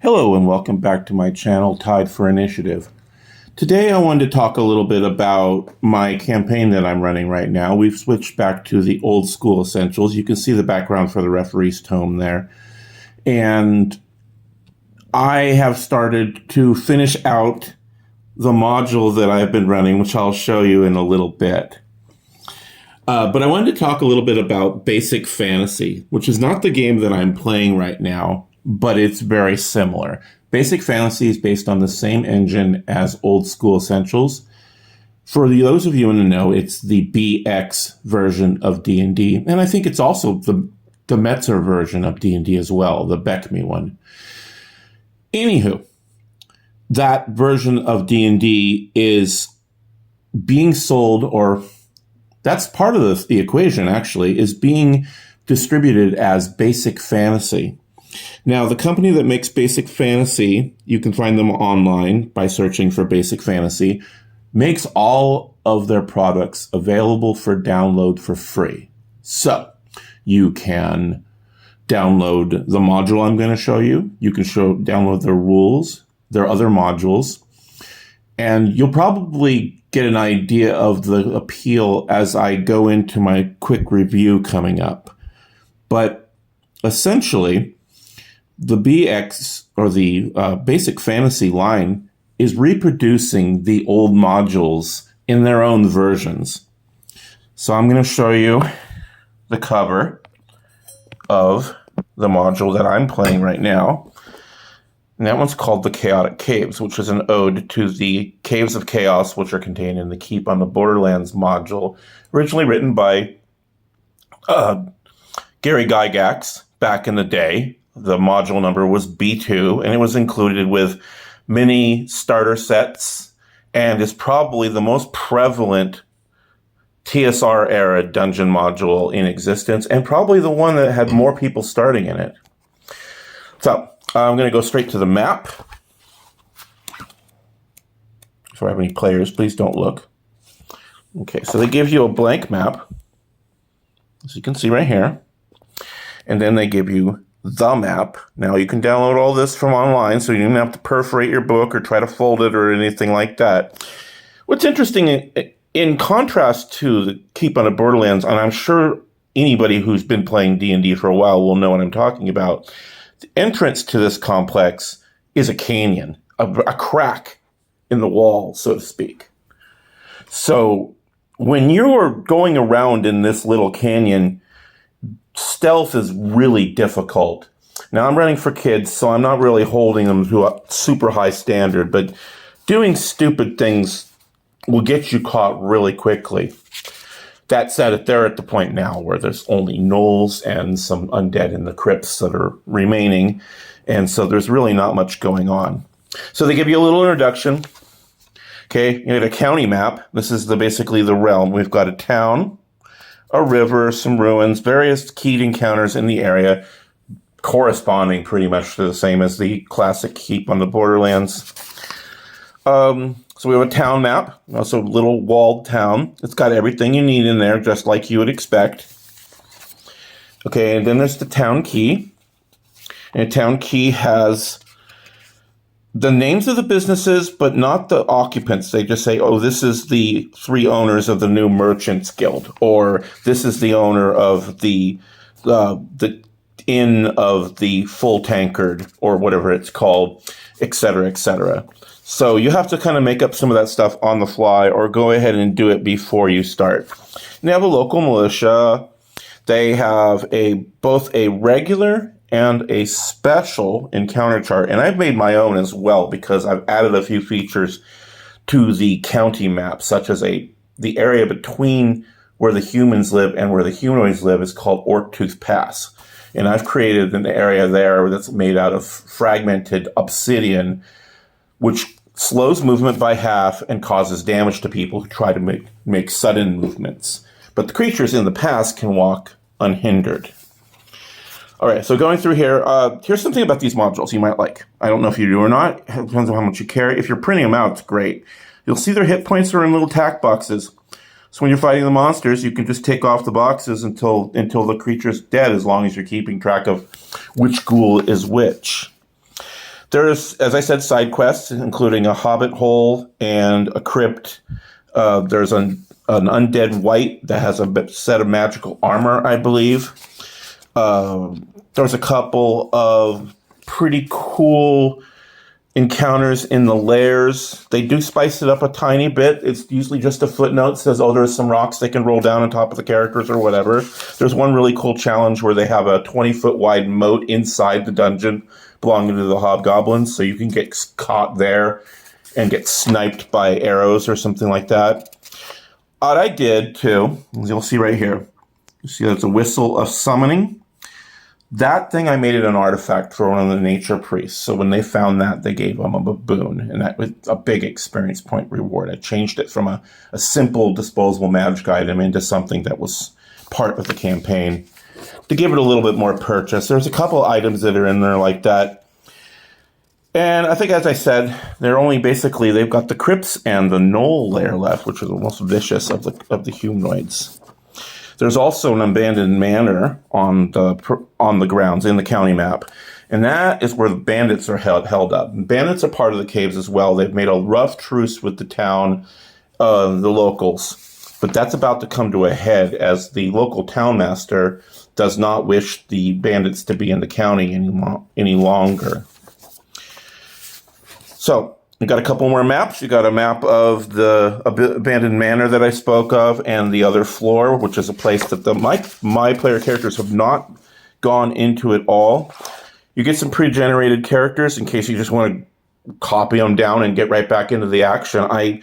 Hello and welcome back to my channel, Tide for Initiative. Today I wanted to talk a little bit about my campaign that I'm running right now. We've switched back to the old school essentials. You can see the background for the referee's tome there. And I have started to finish out the module that I've been running, which I'll show you in a little bit. But I wanted to talk a little bit about Basic Fantasy, which is not the game that I'm playing right now, but it's very similar. Basic Fantasy is based on the same engine as Old School Essentials. For those of you in the know, it's the BX version of D&D, and I think it's also the Metzer version of D&D as well, the BECMI one. Anywho, that version of D&D is being sold, or that's part of the equation actually, is being distributed as Basic Fantasy. Now, the company that makes Basic Fantasy, you can find them online by searching for Basic Fantasy, makes all of their products available for download for free. So, you can download the module I'm going to show you. You can download their rules, their other modules, and you'll probably get an idea of the appeal as I go into my quick review coming up. But essentially, the BX, or the Basic Fantasy line, is reproducing the old modules in their own versions. So I'm going to show you the cover of the module that I'm playing right now. And that one's called The Chaotic Caves, which is an ode to the Caves of Chaos, which are contained in the Keep on the Borderlands module, originally written by Gary Gygax back in the day. The module number was B2, and it was included with many starter sets, and is probably the most prevalent TSR-era dungeon module in existence, and probably the one that had more people starting in it. So, I'm going to go straight to the map. If I have any players, please don't look. Okay, so they give you a blank map, as you can see right here, and then they give you the map. Now, you can download all this from online, so you don't have to perforate your book or try to fold it or anything like that. What's interesting, in contrast to the Keep on the Borderlands, and I'm sure anybody who's been playing D&D for a while will know what I'm talking about, the entrance to this complex is a canyon, a crack in the wall, so to speak. So when you're going around in this little canyon, stealth is really difficult. Now, I'm running for kids, so I'm not really holding them to a super high standard, but doing stupid things will get you caught really quickly. That said, they're at the point now where there's only gnolls and some undead in the crypts that are remaining, and so there's really not much going on. So they give you a little introduction. Okay, you get a county map. This is basically the realm. We've got a town, a river, some ruins, various keyed encounters in the area, corresponding pretty much to the same as the classic Keep on the Borderlands. So we have a town map, also a little walled town. It's got everything you need in there, just like you would expect. Okay, and then there's the town key. And the town key has the names of the businesses, but not the occupants. They just say, oh, this is the 3 owners of the new Merchants Guild, or this is the owner of the inn of the Full Tankard, or whatever it's called, etc., etc. So you have to kind of make up some of that stuff on the fly, or go ahead and do it before you start. And they have a local militia. They have both a regular and a special encounter chart, and I've made my own as well because I've added a few features to the county map, such as the area between where the humans live and where the humanoids live is called Orktooth Pass, and I've created an area there that's made out of fragmented obsidian, which slows movement by half and causes damage to people who try to make sudden movements. But the creatures in the pass can walk unhindered. All right, so going through here, here's something about these modules you might like. I don't know if you do or not. It depends on how much you carry. If you're printing them out, it's great. You'll see their hit points are in little tack boxes. So when you're fighting the monsters, you can just take off the boxes until the creature's dead, as long as you're keeping track of which ghoul is which. There's, as I said, side quests, including a hobbit hole and a crypt. There's an undead wight that has a set of magical armor, I believe. There's a couple of pretty cool encounters in the lairs. They do spice it up a tiny bit. It's usually just a footnote. It says, oh, there's some rocks they can roll down on top of the characters or whatever. There's one really cool challenge where they have a 20-foot wide moat inside the dungeon belonging to the hobgoblins, so you can get caught there and get sniped by arrows or something like that. What I did, too, as you'll see right here, you see that's a whistle of summoning. That thing, I made it an artifact for one of the nature priests. So when they found that, they gave them a boon, and that was a big experience point reward. I changed it from a simple disposable magic item into something that was part of the campaign to give it a little bit more purchase. There's a couple items that are in there like that. And I think, as I said, they're only basically, they've got the crypts and the gnoll lair left, which are the most vicious of the humanoids. There's also an abandoned manor on the grounds in the county map, and that is where the bandits are held up. And bandits are part of the caves as well. They've made a rough truce with the town, the locals, but that's about to come to a head as the local townmaster does not wish the bandits to be in the county any longer. So, you got a couple more maps. You got a map of the abandoned manor that I spoke of and the other floor, which is a place that my player characters have not gone into at all. You get some pre-generated characters in case you just want to copy them down and get right back into the action.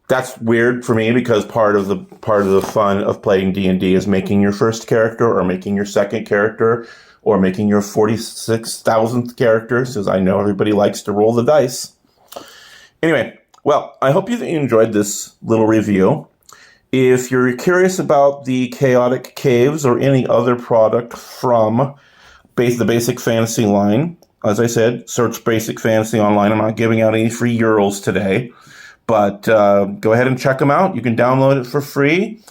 That's weird for me because part of the fun of playing D&D is making your first character or making your second character or making your 46,000th character, because I know everybody likes to roll the dice. Anyway, well, I hope you enjoyed this little review. If you're curious about the Chaotic Caves or any other product from the Basic Fantasy line, as I said, search Basic Fantasy online. I'm not giving out any free URLs today, but go ahead and check them out. You can download it for free.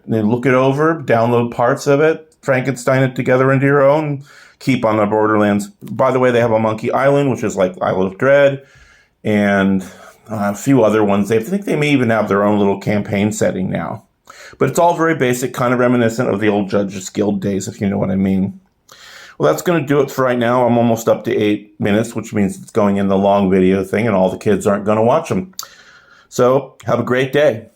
Look it over, download parts of it, Frankenstein it together into your own, keep on the Borderlands. By the way, they have a Monkey Island, which is like Isle of Dread, and a few other ones. I think they may even have their own little campaign setting now. But it's all very basic, kind of reminiscent of the old Judges Guild days, if you know what I mean. Well, that's going to do it for right now. I'm almost up to 8 minutes, which means it's going in the long video thing, and all the kids aren't going to watch them. So, have a great day.